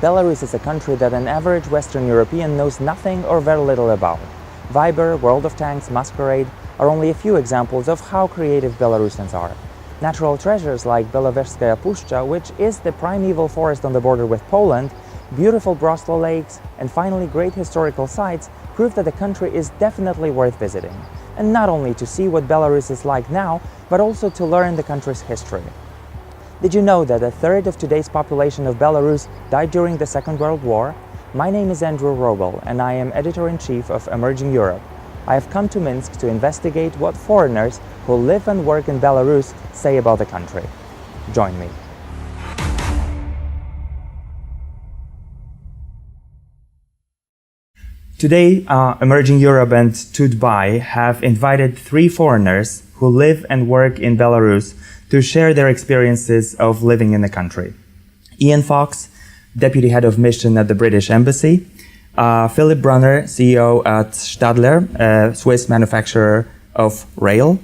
Belarus is a country that an average Western European knows nothing or very little about. Viber, World of Tanks, Masquerade are only a few examples of how creative Belarusians are. Natural treasures like Belovezhskaya Pushcha, which is the primeval forest on the border with Poland, beautiful Braslaw lakes, and finally great historical sites prove that the country is definitely worth visiting. And not only to see what Belarus is like now, but also to learn the country's history. Did you know that a third of today's population of Belarus died during the Second World War? My name is Andrew Robel, and I am Editor-in-Chief of Emerging Europe. I have come to Minsk to investigate what foreigners who live and work in Belarus say about the country. Join me. Today, Emerging Europe and TUT.by have invited 3 foreigners who live and work in Belarus to share their experiences of living in the country. Ian Fox, Deputy Head of Mission at the British Embassy, Philipp Brunner, CEO at Stadler, a Swiss manufacturer of rail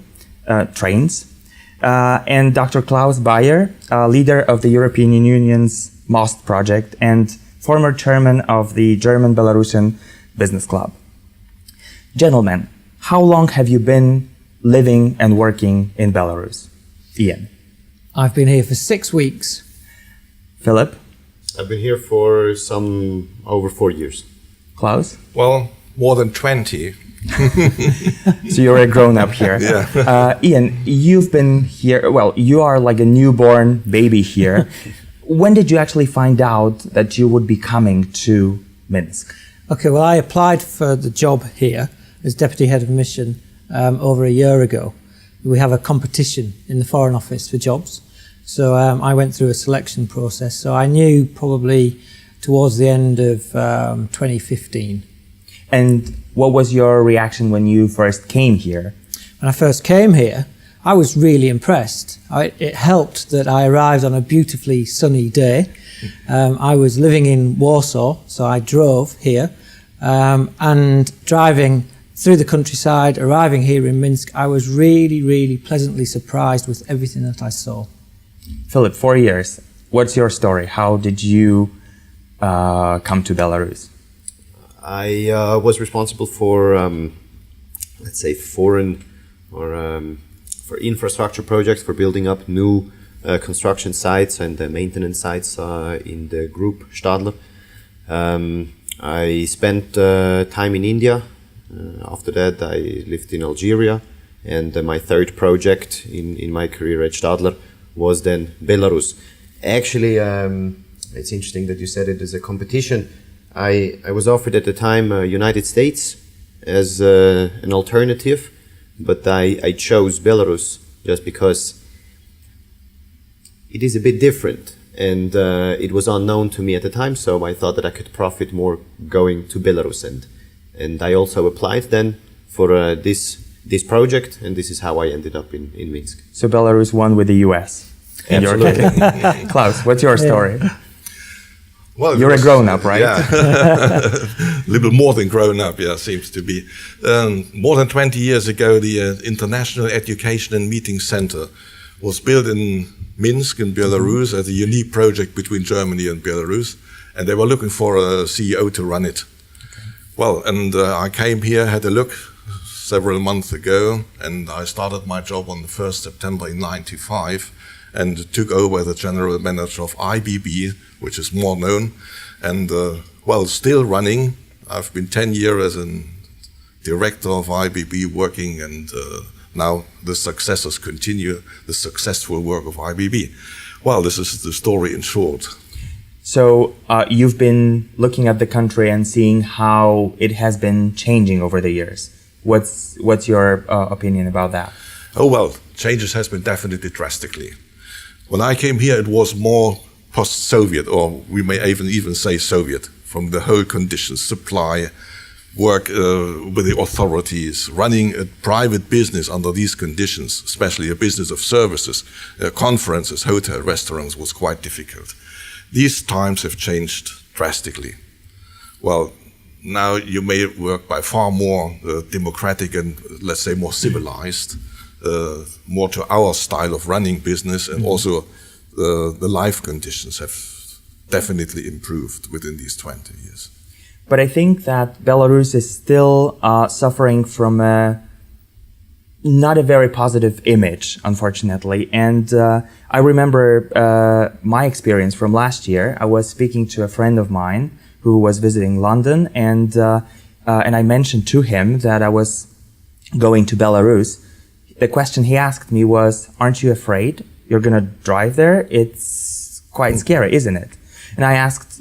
trains, and Dr. Klaus Baier, leader of the European Union's MOST project and former chairman of the German-Belarusian Business Club. Gentlemen, how long have you been living and working in Belarus? Ian. I've been here for 6 weeks. Philip. I've been here for some over 4 years. Klaus. Well, more than 20. So you're a grown-up here. Yeah. Ian, you've been here, well, you are like a newborn baby here. When did you actually find out that you would be coming to Minsk? Okay, well, I applied for the job here as Deputy Head of Mission over a year ago. We have a competition in the Foreign Office for jobs. So I went through a selection process. So I knew probably towards the end of 2015. And what was your reaction when you first came here? When I first came here, I was really impressed. It helped that I arrived on a beautifully sunny day. I was living in Warsaw, so I drove here. And driving through the countryside, arriving here in Minsk, I was really pleasantly surprised with everything that I saw. Philip, 4 years. What's your story? How did you come to Belarus? I was responsible for, let's say, foreign or for infrastructure projects, for building up new construction sites and maintenance sites in the group Stadler. I spent time in India. After that, I lived in Algeria, and my third project in my career at Stadler was then Belarus. Actually, it's interesting that you said it as a competition. I was offered at the time United States as an alternative, but I chose Belarus just because it is a bit different, and it was unknown to me at the time, so I thought that I could profit more going to Belarus, and I also applied then for this project, and this is how I ended up in Minsk. So Belarus won with the US. Absolutely. Klaus, what's your story? Well, You're a grown-up, right? Yeah, a little more than grown-up, yeah, seems to be. More than 20 years ago, the International Education and Meeting Center was built in Minsk in Belarus as a unique project between Germany and Belarus, and they were looking for a CEO to run it. Okay. Well, and I came here, had a look several months ago, and I started my job on the 1st September in '95 and took over as the general manager of IBB, which is more known, and well, still running. I've been 10 years as a director of IBB working, and now the successors continue the successful work of IBB. Well, this is the story in short. So you've been looking at the country and seeing how it has been changing over the years. What's your opinion about that? Oh, well, changes has been definitely drastically. When I came here, it was more post-Soviet, or we may even say Soviet, from the whole conditions, supply, work with the authorities, running a private business under these conditions, especially a business of services, conferences, hotel, restaurants, was quite difficult. These times have changed drastically. Well, now you may work by far more democratic and, let's say, more civilized, more to our style of running business, and also the life conditions have definitely improved within these 20 years. But I think that Belarus is still suffering from not a very positive image, unfortunately. And I remember my experience from last year. I was speaking to a friend of mine who was visiting London, and I mentioned to him that I was going to Belarus. The question he asked me was, "Aren't you afraid? You're going to drive there? It's quite scary, isn't it?" And I asked,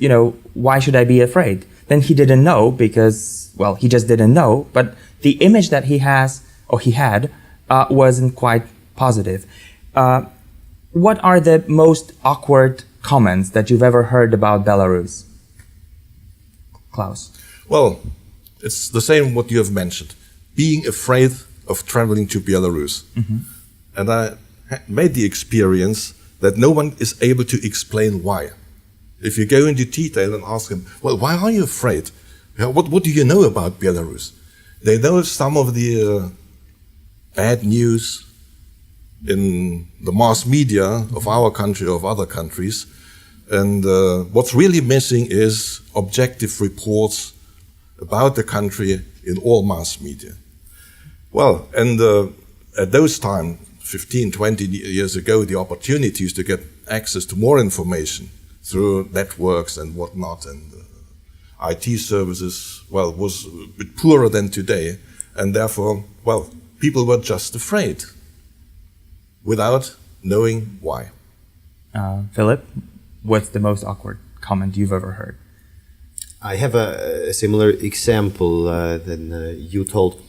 why should I be afraid? Then he didn't know because, well, he just didn't know. But the image that he had, wasn't quite positive. What are the most awkward comments that you've ever heard about Belarus? Klaus? Well, it's the same what you have mentioned. Being afraid of traveling to Belarus. Mm-hmm. And I made the experience that no one is able to explain why. If you go into detail and ask them, well, why are you afraid? What do you know about Belarus? They know some of the bad news in the mass media of our country or of other countries. And what's really missing is objective reports about the country in all mass media. Well, and at those times, 15, 20 years ago, the opportunities to get access to more information through networks and whatnot and IT services, well, was a bit poorer than today. And therefore, well, people were just afraid without knowing why. Philipp, what's the most awkward comment you've ever heard? I have a similar example than you told.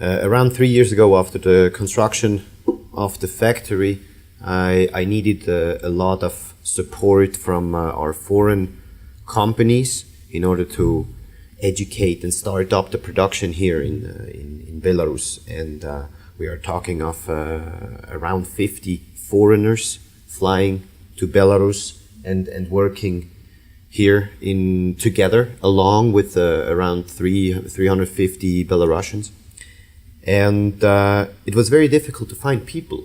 Around 3 years ago, after the construction of the factory, I needed a lot of support from our foreign companies in order to educate and start up the production here in Belarus. And we are talking of around 50 foreigners flying to Belarus and working here together along with around 350 Belarusians. And it was very difficult to find people.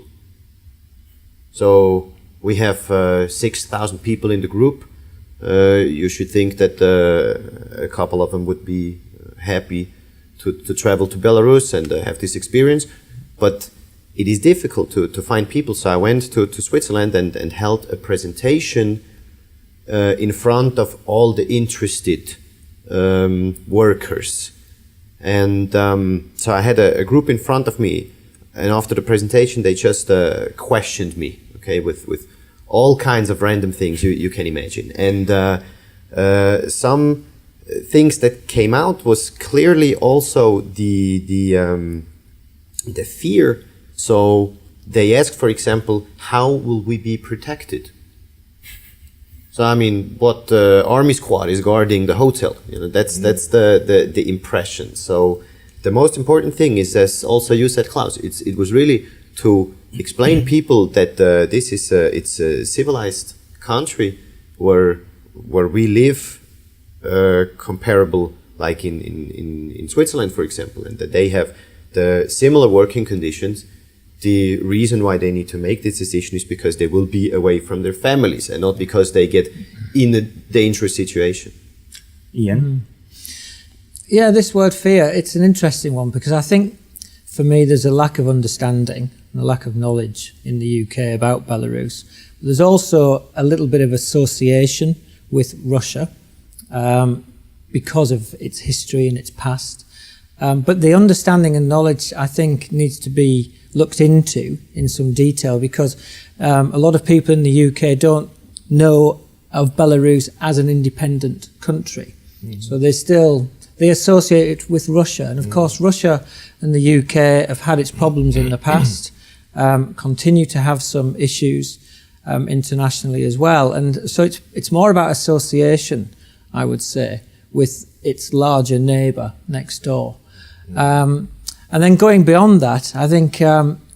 So we have 6,000 people in the group. You should think that a couple of them would be happy to travel to Belarus and have this experience. But it is difficult to find people. So I went to Switzerland and held a presentation in front of all the interested workers. And so I had a group in front of me, and after the presentation they just questioned me, okay, with all kinds of random things you can imagine. And some things that came out was clearly also the fear. So they asked, for example, how will we be protected? So I mean, what army squad is guarding the hotel? That's the impression. So the most important thing is, as also you said, Klaus, it was really to explain people that this is it's a civilized country where we live comparable, like in Switzerland, for example, and that they have the similar working conditions. The reason why they need to make this decision is because they will be away from their families and not because they get in a dangerous situation. Ian? Yeah, this word fear, it's an interesting one because I think for me there's a lack of understanding and a lack of knowledge in the UK about Belarus. There's also a little bit of association with Russia because of its history and its past. But the understanding and knowledge, I think, needs to be looked into in some detail because a lot of people in the UK don't know of Belarus as an independent country. Mm-hmm. So they associate it with Russia. And of course, Russia and the UK have had its problems in the past, continue to have some issues internationally as well. And so it's more about association, I would say, with its larger neighbour next door. And then going beyond that, I think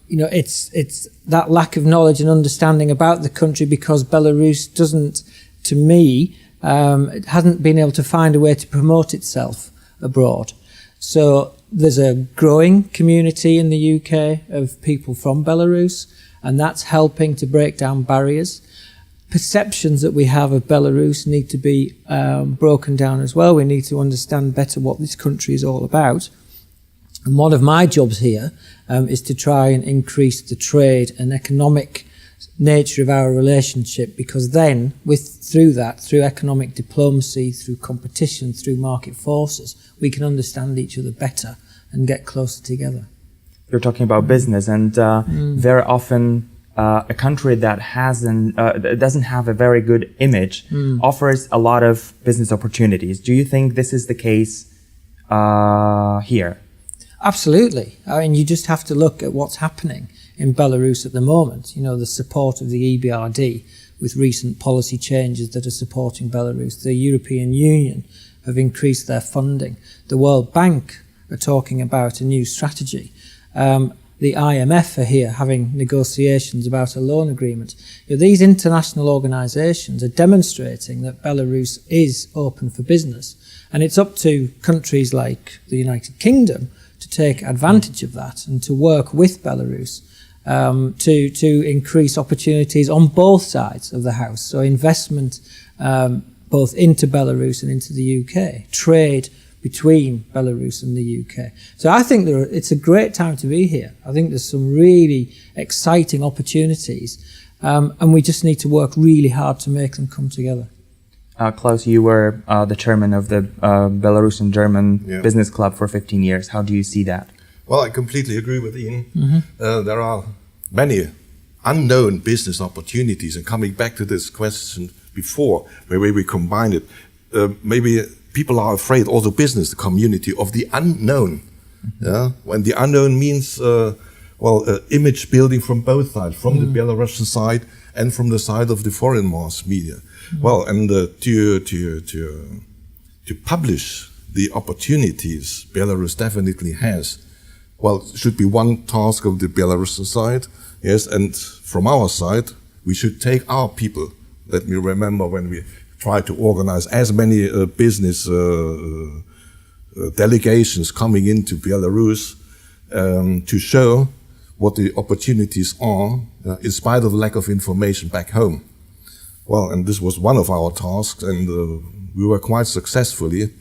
it's that lack of knowledge and understanding about the country because Belarus doesn't, to me, it hasn't been able to find a way to promote itself abroad. So there's a growing community in the UK of people from Belarus, and that's helping to break down barriers. perceptions that we have of Belarus need to be broken down as well. We need to understand better what this country is all about. And one of my jobs here is to try and increase the trade and economic nature of our relationship, because then through economic diplomacy, through competition, through market forces, we can understand each other better and get closer together. You're talking about business, and very often a country that doesn't have a very good image offers a lot of business opportunities. Do you think this is the case here? Absolutely. I mean, you just have to look at what's happening in Belarus at the moment. You know, the support of the EBRD with recent policy changes that are supporting Belarus. The European Union have increased their funding. The World Bank are talking about a new strategy. The IMF are here having negotiations about a loan agreement. You know, these international organisations are demonstrating that Belarus is open for business. And it's up to countries like the United Kingdom to take advantage of that and to work with Belarus to increase opportunities on both sides of the house. So investment both into Belarus and into the UK, trade between Belarus and the UK. So I think it's a great time to be here. I think there's some really exciting opportunities, and we just need to work really hard to make them come together. Klaus, you were the chairman of the Belarusian German Business Club for 15 years. How do you see that? Well, I completely agree with Ian. There are many unknown business opportunities, and coming back to this question before, where we combine it, maybe people are afraid, also business community, of the unknown. When the unknown means, image building from both sides, from the Belarusian side and from the side of the foreign mass media. Well, and to publish the opportunities Belarus definitely has, well, should be one task of the Belarusian side, yes, and from our side, we should take our people. Let me remember when we try to organize as many business delegations coming into Belarus to show what the opportunities are, in spite of lack of information back home. Well, and this was one of our tasks, and we were quite successfully.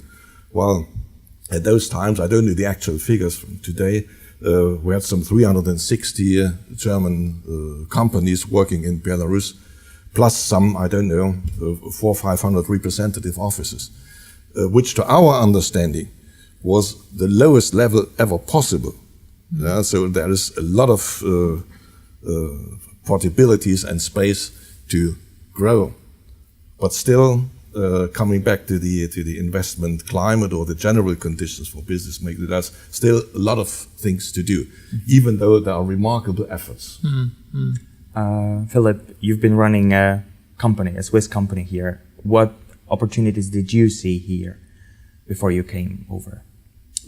Well, at those times, I don't know the actual figures from today, we had some 360 German companies working in Belarus, plus some, I don't know, 400 or 500 representative offices, which to our understanding was the lowest level ever possible. So there is a lot of possibilities and space to grow. But still, coming back to the investment climate or the general conditions for business making, there's still a lot of things to do, even though there are remarkable efforts. Philipp, you've been running a company, a Swiss company here. What opportunities did you see here before you came over?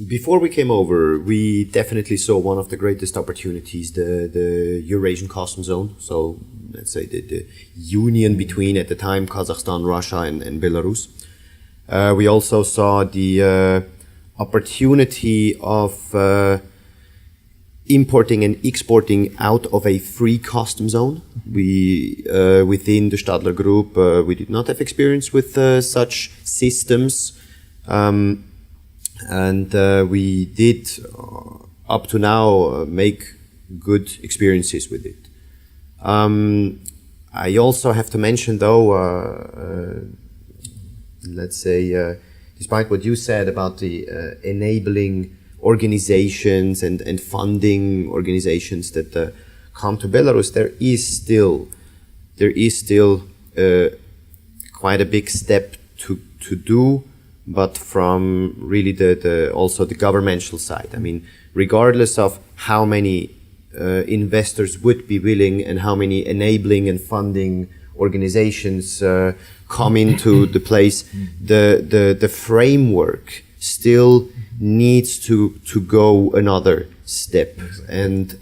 Before we came over, we definitely saw one of the greatest opportunities, the Eurasian Customs Zone. So let's say the union between, at the time, Kazakhstan, Russia, and Belarus. We also saw the opportunity of importing and exporting out of a free customs zone. We, within the Stadler Group, we did not have experience with such systems. And we did, up to now, make good experiences with it. I also have to mention, though, let's say, despite what you said about the enabling organizations and funding organizations that come to Belarus, there is still quite a big step to do, but from really also the governmental side. I mean, regardless of how many investors would be willing and how many enabling and funding organizations come into the place, the framework still needs to go another step. And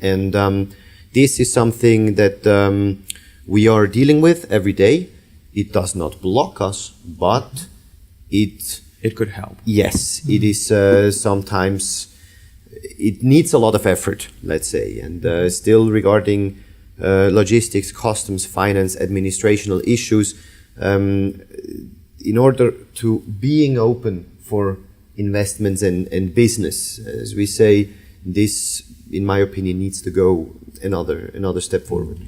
this is something that we are dealing with every day. It does not block us, but it could help. Yes, it is sometimes, it needs a lot of effort, let's say. And still regarding logistics, customs, finance, administrational issues, in order to being open for investments and business. As we say, this, in my opinion, needs to go another step forward.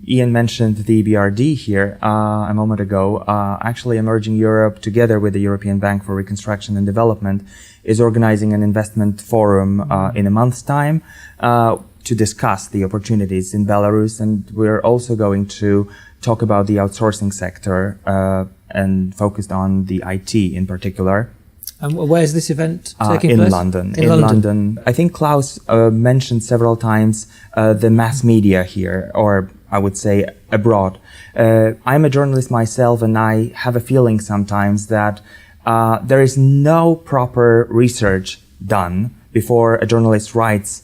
Ian mentioned the BRD here a moment ago. Actually, Emerging Europe, together with the European Bank for Reconstruction and Development, is organizing an investment forum in a month's time to discuss the opportunities in Belarus. And we're also going to talk about the outsourcing sector and focused on the IT in particular. And where's this event taking in place? London. In London. I think Klaus mentioned several times the mass media here, or I would say abroad. I'm a journalist myself, and I have a feeling sometimes that there is no proper research done before a journalist writes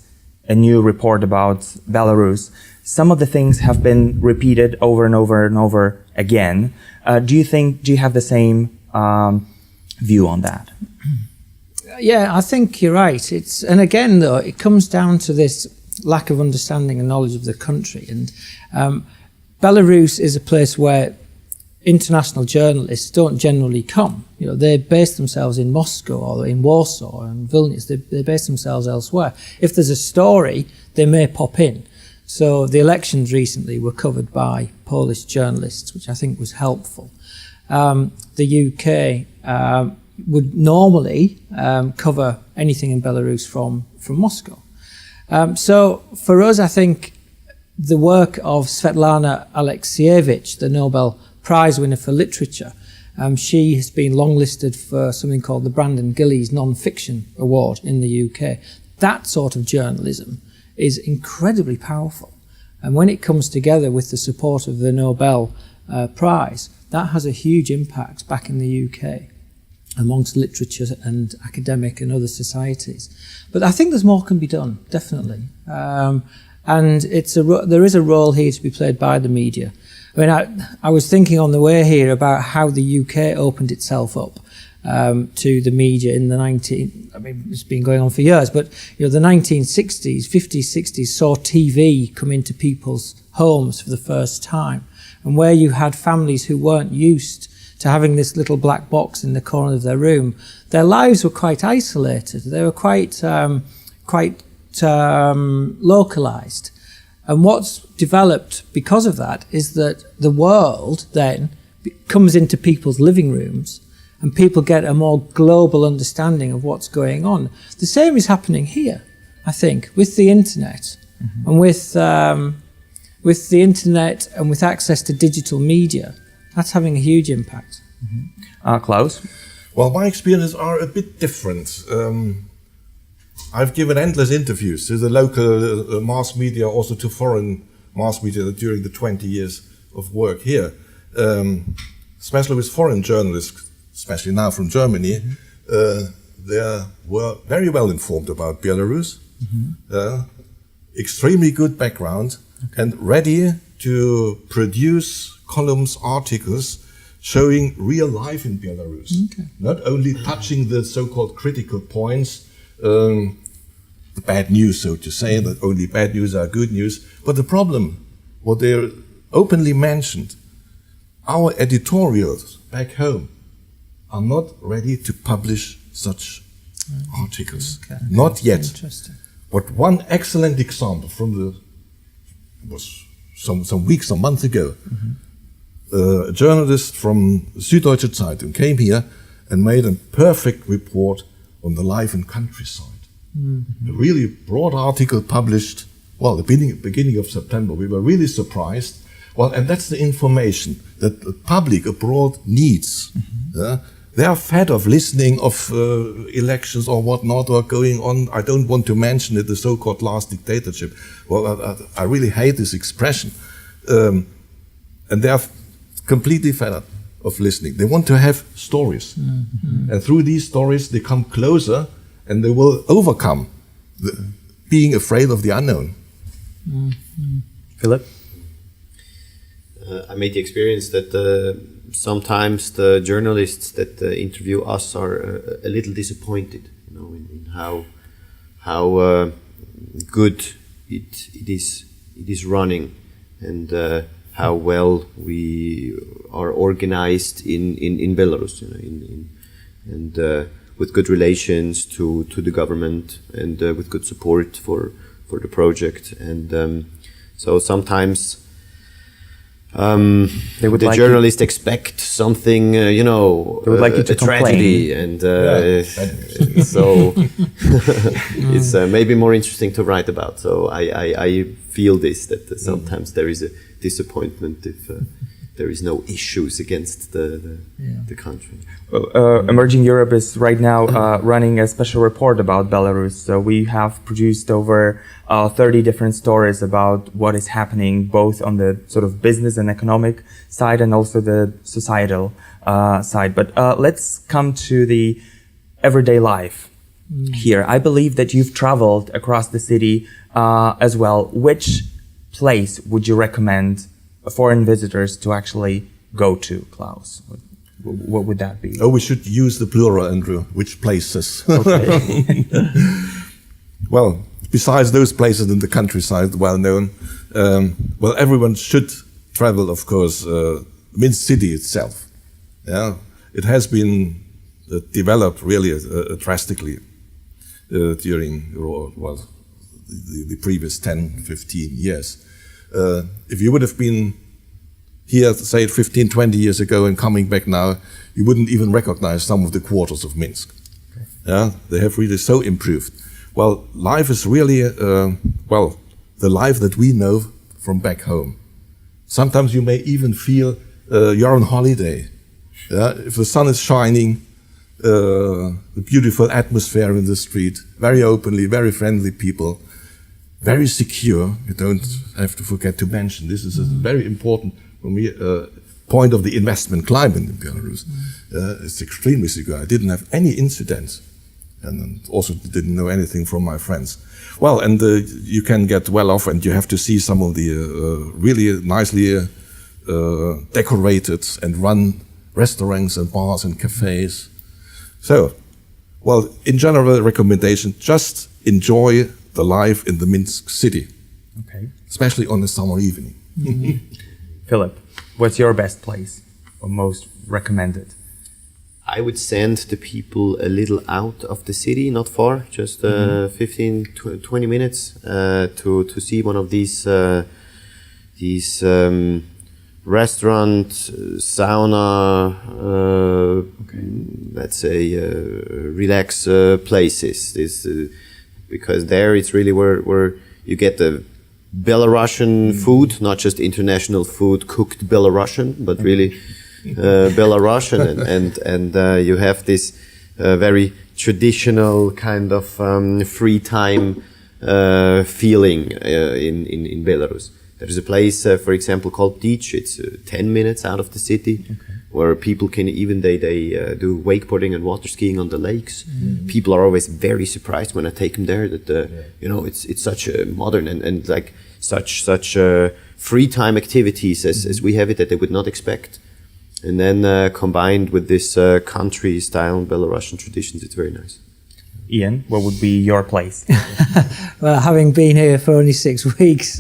a new report about Belarus. Some of the things have been repeated over and over and over again. Do you have the same view on that? Yeah, I think you're right. And again, though, it comes down to this lack of understanding and knowledge of the country. And Belarus is a place where international journalists don't generally come. You know, they base themselves in Moscow or in Warsaw and Vilnius. They base themselves elsewhere. If there's a story, they may pop in. So the elections recently were covered by Polish journalists, which I think was helpful. The UK would normally cover anything in Belarus from Moscow. So for us, I think the work of Svetlana Alexievich, the Nobel Prize winner for literature, she has been longlisted for something called the Brandon Gillies Non-Fiction Award in the UK. That sort of journalism is incredibly powerful. And when it comes together with the support of the Nobel Prize, that has a huge impact back in the UK amongst literature and academic and other societies. But I think there's more can be done, definitely. And there is a role here to be played by the media. I mean, I was thinking on the way here about how the UK opened itself up to the media in the it's been going on for years, but you know, the 1960s, 50s, 60s saw TV come into people's homes for the first time, and where you had families who weren't used to having this little black box in the corner of their room, their lives were quite isolated. They were quite localized. And what's developed because of that is that the world then comes into people's living rooms and people get a more global understanding of what's going on. The same is happening here, I think, with the internet. Mm-hmm. And with the internet and with access to digital media, that's having a huge impact. Mm-hmm. Klaus? Well, my experiences are a bit different. I've given endless interviews to the local mass media, also to foreign mass media during the 20 years of work here. Especially with foreign journalists, especially now from Germany, they were very well informed about Belarus, extremely good background, and ready to produce columns, articles showing real life in Belarus. Okay. Not only touching the so-called critical points, the bad news, so to say, that only bad news are good news. But the problem, what they openly mentioned, our editorials back home are not ready to publish such articles. Okay. Not yet. Interesting. But one excellent example from was some weeks, a month ago, a journalist from Süddeutsche Zeitung came here and made a perfect report on the life in countryside. A really broad article published, well, the beginning of September. We were really surprised. Well, and that's the information that the public abroad needs. They are fed of listening of elections or whatnot are going on. I don't want to mention it, the so-called last dictatorship. Well, I really hate this expression. And they are completely fed up of listening. They want to have stories. And through these stories, they come closer and they will overcome being afraid of the unknown. Philipp? I made the experience that sometimes the journalists that interview us are a little disappointed, in how good it is is running, and how well we are organized in Belarus, and with good relations to the government, and with good support for the project. And so sometimes the journalists expect something, they would like you to a tragedy, and so it's maybe more interesting to write about. So I feel that sometimes there is a disappointment if there is no issues against the country. Well, Emerging Europe is right now running a special report about Belarus. So we have produced over 30 different stories about what is happening, both on the sort of business and economic side and also the societal side. But let's come to the everyday life here. I believe that you've traveled across the city as well. Which place would you recommend foreign visitors to actually go to, Klaus? What would that be? Oh, we should use the plural, Andrew. Which places? Okay. Well, besides those places in the countryside, well known, well, everyone should travel, of course, Minsk city itself. Yeah, it has been developed really drastically during the previous 10, 15 years. If you would have been here, say, 15, 20 years ago and coming back now, you wouldn't even recognize some of the quarters of Minsk. Okay. Yeah, they have really so improved. Well, life is really, the life that we know from back home. Sometimes you may even feel you're on holiday. Yeah? If the sun is shining, the beautiful atmosphere in the street, very openly, very friendly people, very secure. You don't have to forget to mention this is a very important for me point of the investment climate in Belarus. It's extremely secure. I didn't have any incidents, and also didn't know anything from my friends. Well, and you can get well off, and you have to see some of the really nicely decorated and run restaurants and bars and cafes. So, well, in general, recommendation: just enjoy the life in the Minsk city, okay, especially on a summer evening. Philip, what's your best place or most recommended? I would send the people a little out of the city, not far, just 15, 20 minutes to see one of these restaurant, sauna, let's say relax places. Because there it's really where you get the Belarusian food, not just international food cooked Belarusian, but really Belarusian, and you have this very traditional kind of free time feeling in Belarus. There is a place, for example, called TUT. It's 10 minutes out of the city, where people can even they do wakeboarding and water skiing on the lakes. People are always very surprised when I take them there that it's such a modern and like such free time activities as we have it that they would not expect. And then combined with this country style Belarusian traditions, it's very nice. Ian, what would be your place? Well, having been here for only 6 weeks,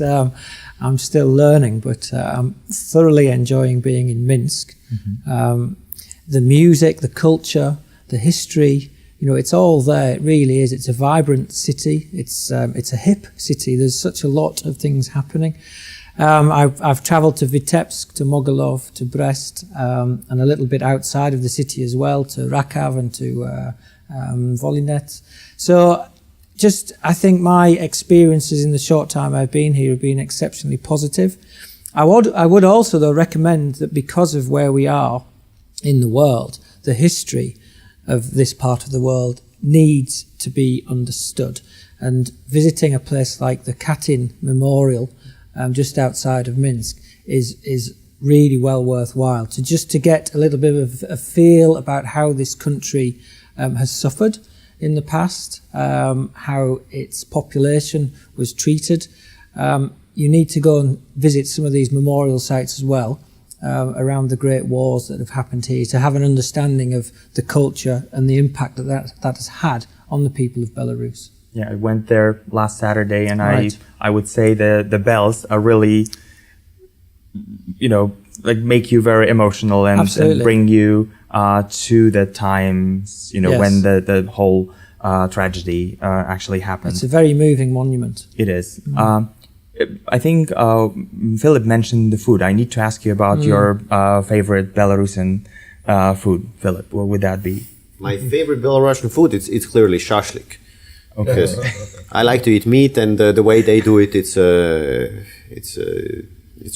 I'm still learning, but I'm thoroughly enjoying being in Minsk. The music, the culture, the history, it's all there. It really is. It's a vibrant city. It's a hip city. There's such a lot of things happening. I've travelled to Vitebsk, to Mogilov, to Brest, and a little bit outside of the city as well, to Rakow and to Volinets. So I think my experiences in the short time I've been here have been exceptionally positive. I would also, though, recommend that because of where we are in the world, the history of this part of the world needs to be understood. And visiting a place like the Katyn Memorial, just outside of Minsk, is really well worthwhile to get a little bit of a feel about how this country has suffered in the past, how its population was treated. You need to go and visit some of these memorial sites as well, around the great wars that have happened here, to have an understanding of the culture and the impact that has had on the people of Belarus. Yeah, I went there last Saturday, and Right. I would say the bells are really, like make you very emotional and Absolutely. bring you to the times, Yes. when the whole tragedy actually happened. It's a very moving monument. It is. I think Philip mentioned the food. I need to ask you about your favorite Belarusian food, Philip. What would that be? My favorite Belarusian food, it's clearly shashlik. Because I like to eat meat, and the way they do it, it's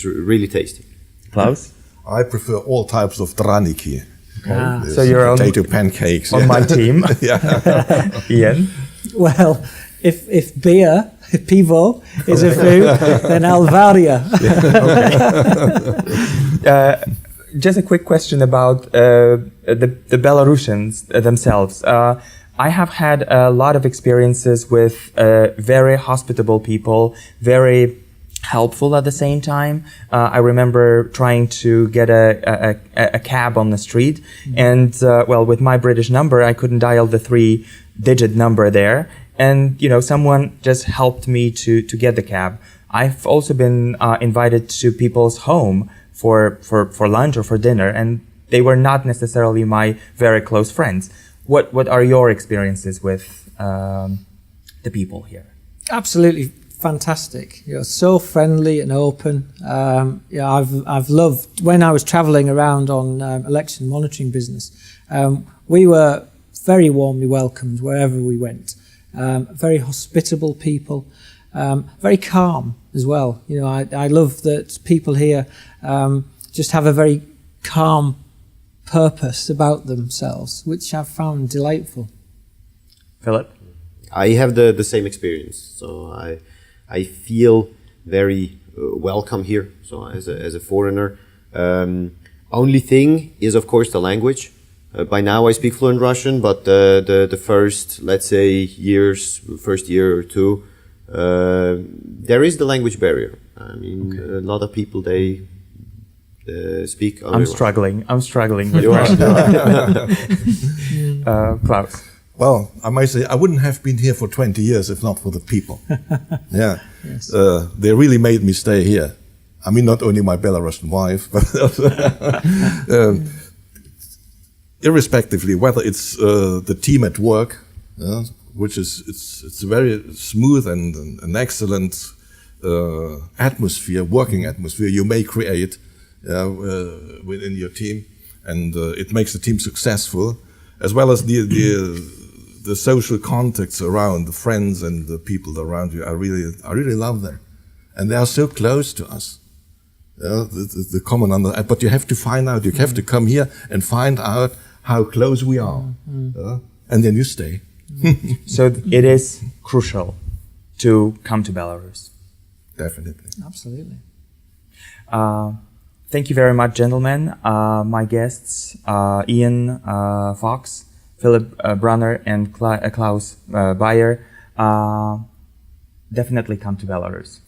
really tasty. Klaus? I prefer all types of draniki. So you're potato pancakes. on my team. Ian? Well, if beer, pivo, is a food, then Alvaria. Just a quick question about the Belarusians themselves. I have had a lot of experiences with very hospitable people, very helpful at the same time. I remember trying to get a cab on the street, and with my British number, I couldn't dial the 3-digit number there, and someone just helped me to get the cab. I've also been invited to people's home for lunch or for dinner, and they were not necessarily my very close friends. What are your experiences with the people here? Absolutely fantastic. You're so friendly and open. I've loved when I was travelling around on election monitoring business. We were very warmly welcomed wherever we went. Very hospitable people, very calm as well. I love that people here just have a very calm purpose about themselves, which I've found delightful. Philip? I have the same experience, so I feel very welcome here. So as a foreigner, only thing is of course the language. By now I speak fluent Russian, but the first, let's say, first year or two, there is the language barrier. I mean, a lot of people they speak. I'm struggling with You are. Russian. Klaus? Well, I might say I wouldn't have been here for 20 years if not for the people. Yeah, Yes. They really made me stay here. I mean, not only my Belarusian wife, but irrespectively, whether it's the team at work, which is it's a very smooth and an excellent atmosphere, working atmosphere you may create within your team, and it makes the team successful, as well as the social contacts around, the friends and the people around you. I really love them, and they are so close to us. The common but you have to find out. You have to come here and find out how close we are, and then you stay. So it is crucial to come to Belarus. Definitely. Absolutely. Thank you very much, gentlemen. My guests, Ian Fox, Philipp Brunner, and Klaus Baier. Definitely come to Belarus.